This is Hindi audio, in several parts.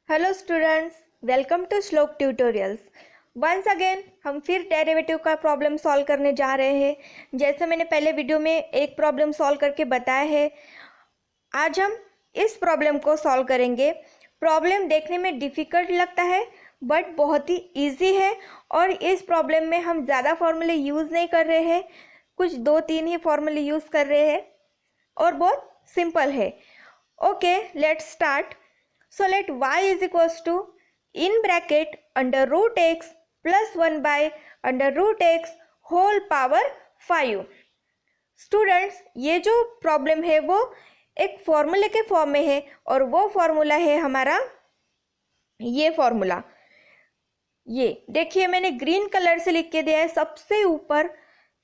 हेलो स्टूडेंट्स, वेलकम टू श्लोक ट्यूटोरियल्स। वंस अगेन हम फिर डेरिवेटिव का प्रॉब्लम सॉल्व करने जा रहे हैं। जैसे मैंने पहले वीडियो में एक प्रॉब्लम सॉल्व करके बताया है, आज हम इस प्रॉब्लम को सॉल्व करेंगे। प्रॉब्लम देखने में डिफ़िकल्ट लगता है बट बहुत ही इजी है और इस प्रॉब्लम में हम ज़्यादा फॉर्मूले यूज़ नहीं कर रहे हैं, कुछ 2-3 ही फॉर्मूले यूज़ कर रहे हैं और बहुत सिंपल है। Okay, let's start. So let y is equals to in bracket under root x plus 1 by under root x whole power 5। Students, ये जो प्रॉब्लम है वो एक फॉर्मूले के फॉर्म में है और वो फॉर्मूला है हमारा ये फॉर्मूला। ये देखिए, मैंने ग्रीन कलर से लिख के दिया है सबसे ऊपर।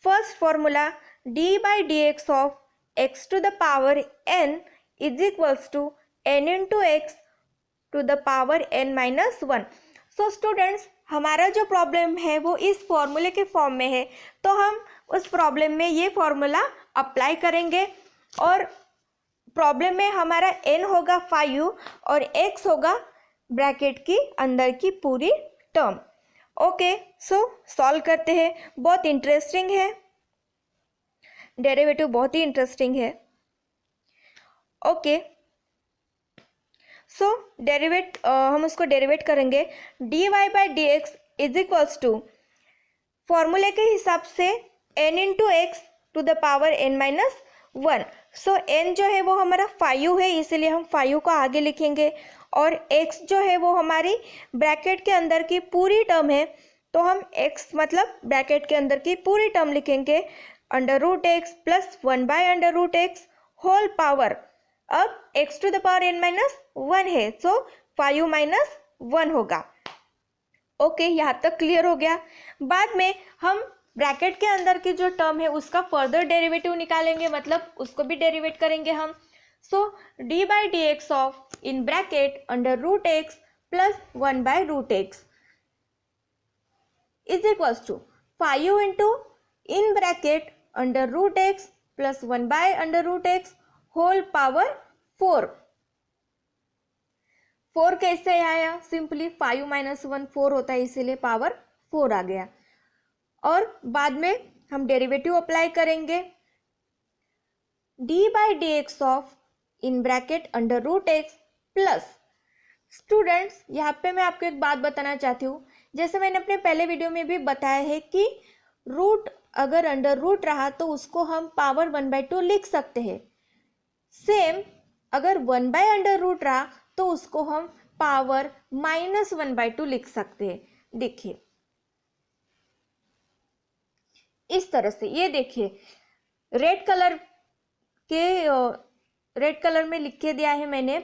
First formula d by d x of x to the power n is equals to n into x to the power n minus 1। So students, हमारा जो प्रॉब्लम है वो इस फॉर्मूले के फॉर्म में है, तो हम उस प्रॉब्लम में ये फॉर्मूला अप्लाई करेंगे और प्रॉब्लम में हमारा n होगा 5 और x होगा ब्रैकेट की अंदर की पूरी टर्म। ओके, सो सॉल्व करते हैं। बहुत इंटरेस्टिंग है, डेरिवेटिव बहुत ही इंटरेस्टिंग है। ओके, सो हम उसको डेरिवेट करेंगे। D y by d x is equals to फॉर्मूले के हिसाब से n into x to the power n minus 1। So n जो है वो हमारा 5 है, इसीलिए हम 5 को आगे लिखेंगे और x जो है वो हमारी ब्रैकेट के अंदर की पूरी टर्म है, तो हम x मतलब ब्रैकेट के अंदर की पूरी टर्म लिखेंगे under root x plus 1 by under root x whole power. अब x to the power n minus 1 है, सो 5 माइनस 1 होगा। ओके, यहाँ तक क्लियर हो गया। बाद में हम ब्रैकेट के अंदर की जो टर्म है उसका फर्दर डेरिवेटिव निकालेंगे, मतलब उसको भी डेरिवेट करेंगे हम। So d by d x of in bracket under root x plus 1 by root x is equals to 5 into in bracket under root x plus 1 by under root x whole power 4। 4 कैसे आया? सिंपली 5 माइनस 1 4 होता है, इसीलिए पावर 4 आ गया। और बाद में हम डेरिवेटिव अप्लाई करेंगे। D by d x of in bracket under root x plus, students यहाँ पे मैं आपको एक बात बताना चाहती हूँ। जैसे मैंने अपने पहले वीडियो में भी बताया है कि रूट अगर अंडर रूट रहा तो उसको हम पावर 1/2 लिख सकते हैं। सेम अगर 1 बाय अंडर रूट रहा तो उसको हम पावर माइनस 1/2 लिख सकते हैं। देखिए इस तरह से, ये देखिए रेड कलर में लिख के दिया है मैंने।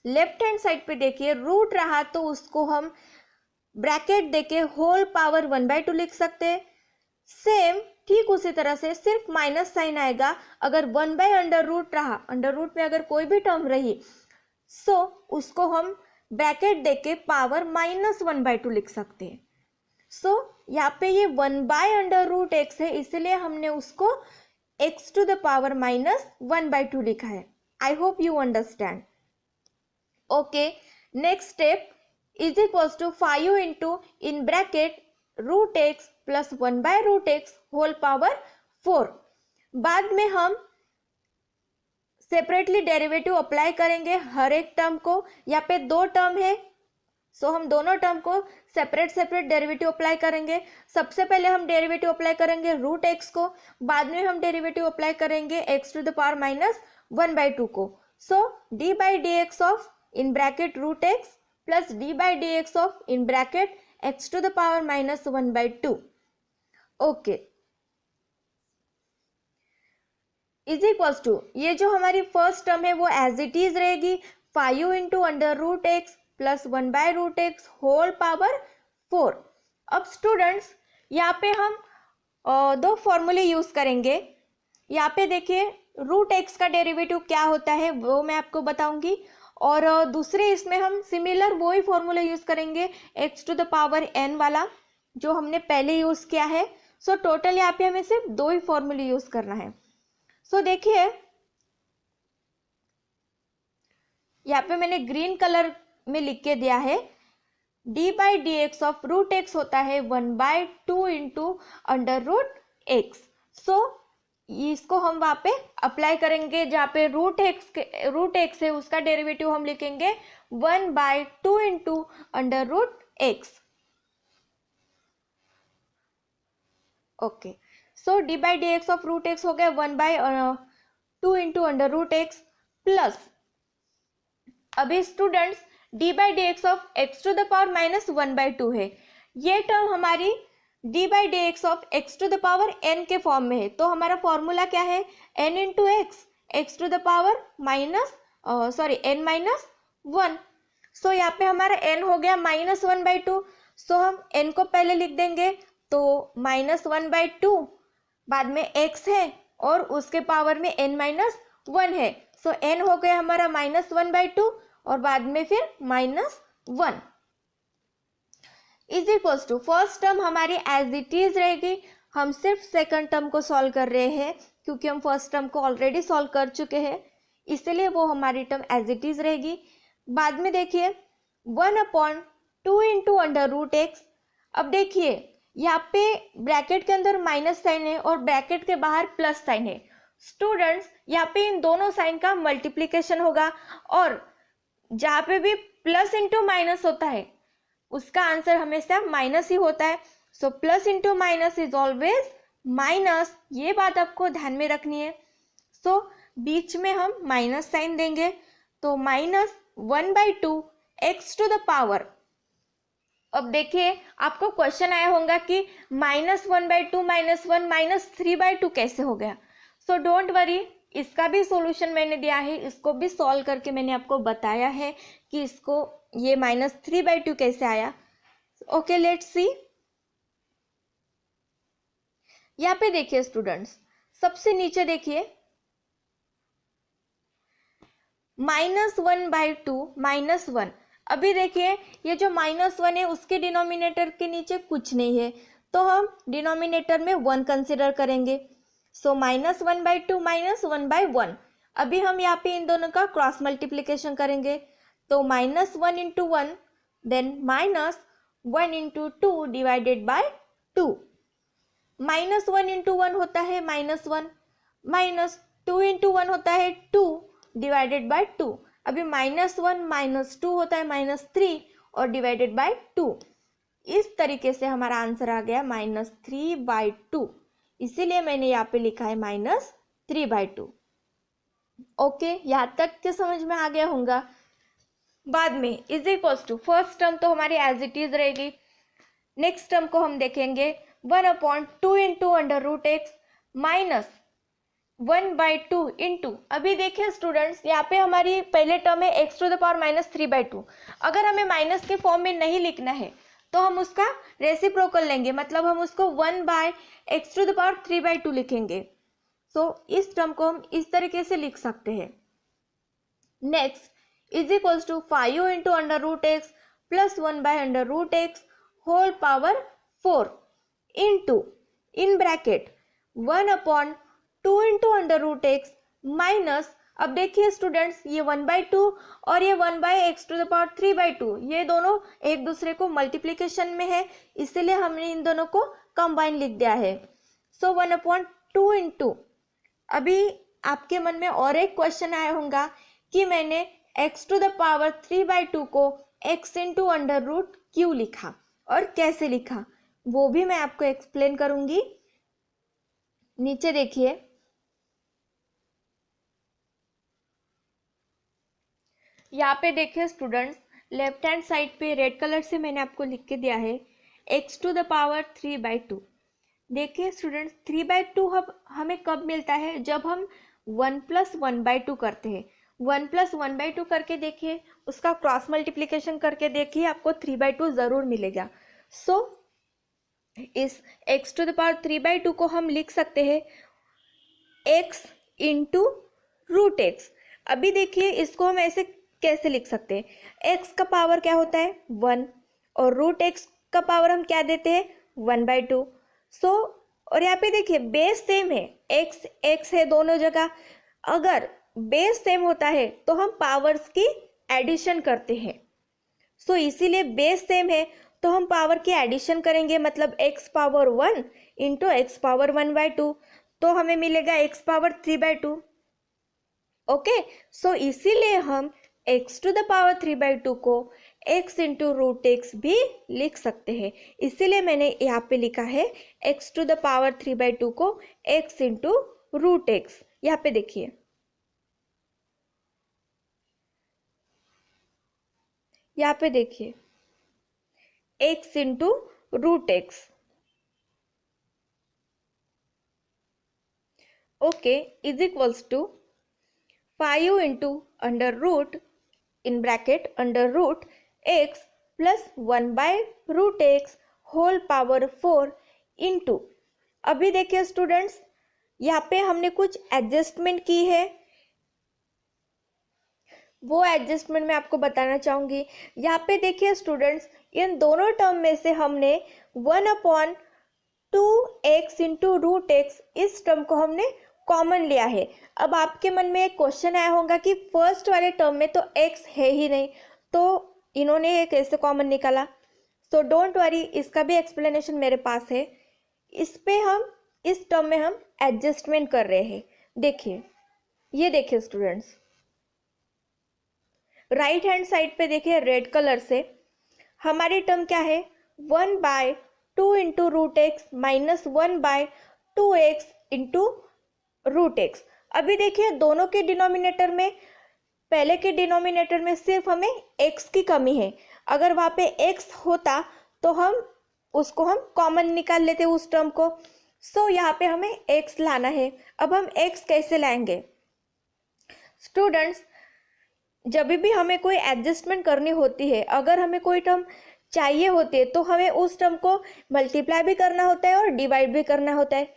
लेफ्ट हैंड साइड पे देखिए, रूट रहा तो उसको हम ब्रैकेट देके होल पावर 1/2 लिख सकते हैं। सेम ठीक उसी तरह से सिर्फ माइनस साइन आएगा अगर 1 बाय अंडर रूट रहा, अंडर रूट में अगर कोई भी टर्म रही, सो उसको हम ब्रैकेट देके पावर माइनस 1/2 लिख सकते हैं। सो यहाँ पे ये 1 बाय अंडर रूट एक्स है, इसलिए हमने उसको x to the power minus 1/2 लिखा है। I hope you understand. Okay, next step is equals to 5 into in bracket root x plus 1 by root x whole power 4। बाद में हम सेपरेटली डेरिवेटिव अप्लाई करेंगे हर एक टर्म को। यहाँ पे 2 टर्म है, सो हम दोनों टर्म को सेपरेट डेरिवेटिव अप्लाई करेंगे। सबसे पहले हम डेरिवेटिव अप्लाई करेंगे रूट एक्स को, बाद में हम डेरिवेटिव अप्लाई करेंगे x to the power minus 1/2 को। So d by d x of in bracket root x plus d by d x of in bracket x to the power minus 1/2 okay is equals to, ये जो हमारी फर्स्ट टर्म है वो एज इट इज रहेगी 5 into under root x plus 1 by root x whole power 4। अब स्टूडेंट्स यहाँ पे हम 2 फॉर्मूले यूज करेंगे। यहाँ पे देखिए रूट एक्स का डेरिवेटिव क्या होता है वो मैं आपको बताऊंगी, और दूसरे इसमें हम सिमिलर वो ही फॉर्मूला यूज करेंगे x to the power n वाला जो हमने पहले यूज किया है। सो टोटल यहाँ पे हमें सिर्फ 2 ही फॉर्मूले यूज करना है। सो देखिए यहाँ पे मैंने ग्रीन कलर में लिख के दिया है d by d x of root x होता है 1/2 into under root x. So इसको हम वहाँ पे अप्लाई करेंगे, जहाँ पे रूट एक्स है उसका डेरिवेटिव हम लिखेंगे 1/2 into under root x. Okay, so d by d x of root x हो गया 1/2 into under root x plus, अभी students d by d x of x to the power -1/2 है। ये टर्म हमारी d by d x of x to the power n के फॉर्म में है, तो हमारा फॉर्मूला क्या है n into x to the power n-1। So यहाँ पे हमारा n हो गया -1/2। सो हम n को पहले लिख देंगे, तो -1/2 बाद में x है और उसके पावर में n-1 है। सो n हो गया हमारा -1/2 और बाद में फिर -1 is equals to first term हमारी एज इट इज रहेगी। हम सिर्फ सेकंड टर्म को सॉल्व कर रहे हैं क्योंकि हम फर्स्ट टर्म को ऑलरेडी सॉल्व कर चुके हैं, इसलिए वो हमारी टर्म एज इट इज रहेगी। बाद में देखिए 1/2 इंटू अंडर रूट एक्स। अब देखिए यहाँ पे ब्रैकेट के अंदर माइनस साइन है और ब्रैकेट के बाहर प्लस साइन है। स्टूडेंट्स यहाँ पे इन दोनों साइन का मल्टीप्लिकेशन होगा और जहाँ पे भी प्लस इंटू माइनस होता है उसका आंसर हमेशा माइनस ही होता है। So plus into minus is always minus, ये बात आपको ध्यान में रखनी है। सो बीच में हम माइनस साइन देंगे, तो -1/2 एक्स टू द पावर। अब देखिए आपको क्वेश्चन आया होगा कि -1/2 -1 -3/2 कैसे हो गया। सो डोंट वरी, इसका भी सॉल्यूशन मैंने दिया है, इसको भी सॉल्व करके मैंने आपको बताया है कि इसको ये -3/2 कैसे आया। Okay, let's see. यहाँ पे देखिए स्टूडेंट्स, सबसे नीचे देखिए -1/2 -1। अभी देखिए ये जो -1 है उसके डिनोमिनेटर के नीचे कुछ नहीं है, तो हम डिनोमिनेटर में 1 कंसिडर करेंगे। सो -1/2 -1/1। अभी हम यहाँ पे इन दोनों का क्रॉस मल्टीप्लिकेशन करेंगे, तो -1 into 1 then -1 into 2 divided by 2। -1 into 1 होता है -1, -2 इंटू 1 होता है 2 डिवाइडेड बाय 2। अभी -1 -2 होता है -3 और डिवाइडेड बाय 2। इस तरीके से हमारा आंसर आ गया -3/2, इसीलिए मैंने यहाँ पे लिखा है -3/2। ओके, यहाँ तक के समझ में आ गया होगा। बाद में is equals to first term तो हमारी एज इट इज रहेगी। नेक्स्ट टर्म को हम देखेंगे 1/2 into under root x -1/2 into, अभी देखिए स्टूडेंट्स यहाँ पे हमारी पहले टर्म है एक्स टू द पावर -3/2। अगर हमें माइनस के फॉर्म में नहीं लिखना है तो हम उसका रेसिप्रोकल लेंगे, मतलब हम उसको 1/x टू द पावर 3/2 लिखेंगे। सो इस टर्म को हम इस तरीके से लिख सकते हैं। Next is equals to 5 into under root x plus 1/√x whole power 4 into in bracket 1/2 into under root x minus, अब देखिए स्टूडेंट्स ये 1/2 और ये 1/x टू द पावर 3/2 ये दोनों एक दूसरे को मल्टीप्लिकेशन में है, इसलिए हमने इन दोनों को कंबाइन लिख दिया है। सो 1/2 इंटू, अभी आपके मन में और एक क्वेश्चन आया होगा कि मैंने x टू द पावर 3/2 को x इंटू अंडर रूट क्यों लिखा और कैसे लिखा, वो भी मैं आपको एक्सप्लेन करूंगी। नीचे देखिए यहाँ पे देखिए स्टूडेंट्स, लेफ्ट हैंड साइड पे रेड कलर से मैंने आपको लिख के दिया है x टू द पावर 3/2। देखिए स्टूडेंट्स 3/2 हमें कब मिलता है, जब हम 1 + 1/2 करते हैं। 1 + 1/2 करके देखिए, उसका क्रॉस मल्टीप्लिकेशन करके देखिए, आपको 3/2 ज़रूर मिलेगा। सो इस x टू द पावर 3/2 को हम लिख सकते हैं x इंटू रूट एक्स। अभी देखिए इसको हम ऐसे कैसे लिख सकते हैं, x का पावर क्या होता है 1 और रूट एक्स का पावर हम क्या देते हैं 1/2। सो और यहाँ पे देखिए बेस सेम है, x है दोनों जगह। अगर बेस सेम होता है तो हम पावर्स की एडिशन करते हैं। इसीलिए बेस सेम है तो हम पावर की एडिशन करेंगे, मतलब x power 1 into x power 1/2, तो हमें मिलेगा x पावर 3/2। ओके, इसीलिए हम x टू द पावर 3/2 को x इंटू रूट एक्स भी लिख सकते हैं। इसीलिए मैंने यहाँ पे लिखा है x टू द पावर 3/2 को x इंटू रूट एक्स। यहाँ पे देखिए, यहाँ पे देखिए x into root x. Okay, is equals to 5 into under root in bracket under root x plus 1/√x whole power 4 into. अभी देखिए स्टूडेंट्स, यहाँ पे हमने कुछ एडजस्टमेंट की है, वो एडजस्टमेंट मैं आपको बताना चाहूँगी। यहाँ पे देखिए स्टूडेंट्स, इन दोनों टर्म में से हमने 1/2x इंटू रूट एक्स इस टर्म को हमने कॉमन लिया है। अब आपके मन में एक क्वेश्चन आया होगा कि फर्स्ट वाले टर्म में तो x है ही नहीं, तो इन्होंने ये कैसे कॉमन निकाला। सो डोंट वरी, इसका भी एक्सप्लेनेशन मेरे पास है। इस पे हम इस टर्म में हम एडजस्टमेंट कर रहे हैं। देखिए, ये देखिए स्टूडेंट्स, राइट हैंड साइड पे देखिए रेड कलर से हमारी टर्म क्या है, 1/2 into root x minus 1/2x into root x. अभी देखिए दोनों के डिनोमिनेटर में, पहले के डिनोमिनेटर में सिर्फ हमें x की कमी है। अगर वहाँ पे x होता तो हम उसको हम कॉमन निकाल लेते उस टर्म को। यहाँ पे हमें x लाना है। अब हम x कैसे लाएंगे स्टूडेंट्स, जब भी हमें कोई एडजस्टमेंट करनी होती है, अगर हमें कोई टर्म चाहिए होती है तो हमें उस टर्म को मल्टीप्लाई भी करना होता है और डिवाइड भी करना होता है।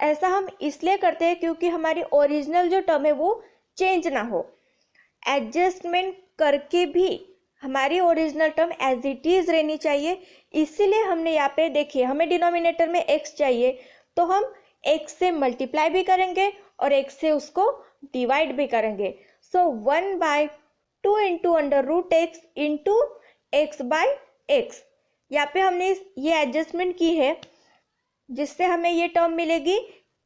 ऐसा हम इसलिए करते हैं क्योंकि हमारी ओरिजिनल जो टर्म है वो चेंज ना हो। एडजस्टमेंट करके भी हमारी original term as it is रहनी चाहिए। इसीलिए हमने यहाँ पे देखिए, हमें डिनोमिनेटर में x चाहिए तो हम x से मल्टीप्लाई भी करेंगे और x से उसको डिवाइड भी करेंगे। 1/2 into under root x into x by x. यहाँ पे हमने ये एडजस्टमेंट की है जिससे हमें ये टर्म मिलेगी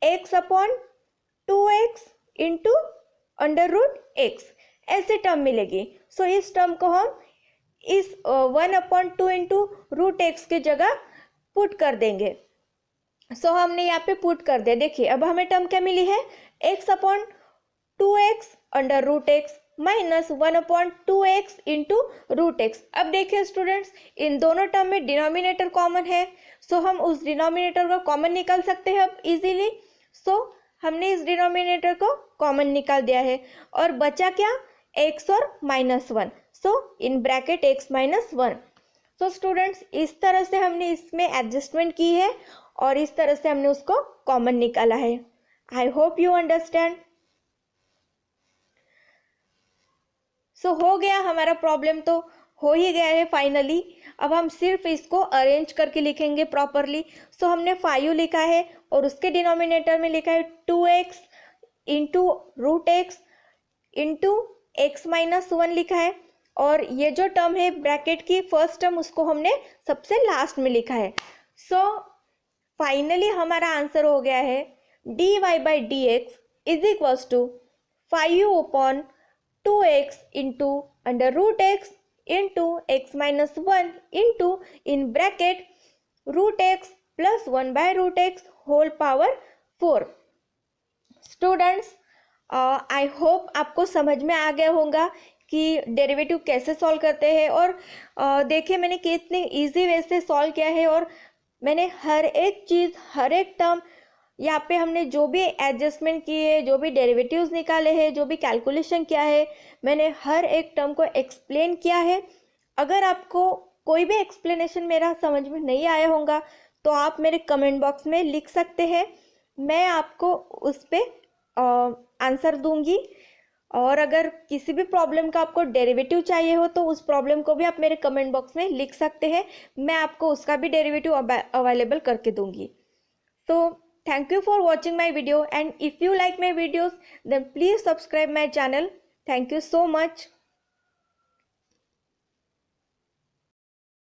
x/2x into under root x, ऐसे टर्म मिलेगी। इस टर्म को हम इस 1/2 इंटू रूट एक्स की जगह पुट कर देंगे। हमने यहाँ पे पुट कर दिया। देखिए अब हमें टर्म क्या मिली है, x/2x under root x minus 1/2x into root x. अब देखिए स्टूडेंट्स, इन दोनों टर्म में डिनोमिनेटर कॉमन है, हम उस डिनोमिनेटर को कॉमन निकाल सकते हैं अब इजीली। हमने इस डिनोमिनेटर को कॉमन निकाल दिया है और बचा क्या, x और -1, इन ब्रैकेट x - 1। स्टूडेंट्स, इस तरह से हमने इसमें एडजस्टमेंट की है और इस तरह से हमने उसको कॉमन निकाला है। I hope you understand. हो गया हमारा प्रॉब्लम, तो हो ही गया है फाइनली। अब हम सिर्फ इसको अरेंज करके लिखेंगे प्रॉपरली। हमने 5 लिखा है और उसके डिनोमिनेटर में लिखा है 2x into root x into x -1 लिखा है, और ये जो टर्म है ब्रैकेट की फर्स्ट टर्म उसको हमने सबसे लास्ट में लिखा है। फाइनली हमारा आंसर हो गया है dy/dx is equals to 5/2x into under root x into x -1 into in bracket root x plus 1/√x whole power 4। Students, I hope आपको समझ में आ गया होगा कि डेरिवेटिव कैसे सॉल्व करते हैं। और देखिए मैंने कितने इजी वे से सॉल्व किया है, और मैंने हर एक चीज़, हर एक टर्म, यहाँ पे हमने जो भी एडजस्टमेंट किए है, जो भी डेरिवेटिव्स निकाले हैं, जो भी कैलकुलेशन किया है, मैंने हर एक टर्म को एक्सप्लेन किया है। अगर आपको कोई भी एक्सप्लेनेशन मेरा समझ में नहीं आया होगा तो आप मेरे कमेंट बॉक्स में लिख सकते हैं, मैं आपको उस पर आंसर दूंगी। और अगर किसी भी प्रॉब्लम का आपको डेरिवेटिव चाहिए हो तो उस प्रॉब्लम को भी आप मेरे कमेंट बॉक्स में लिख सकते हैं, मैं आपको उसका भी डेरिवेटिव अवेलेबल करके दूंगी। Thank you for watching my video, and if you like my videos then please subscribe my channel. Thank you so much.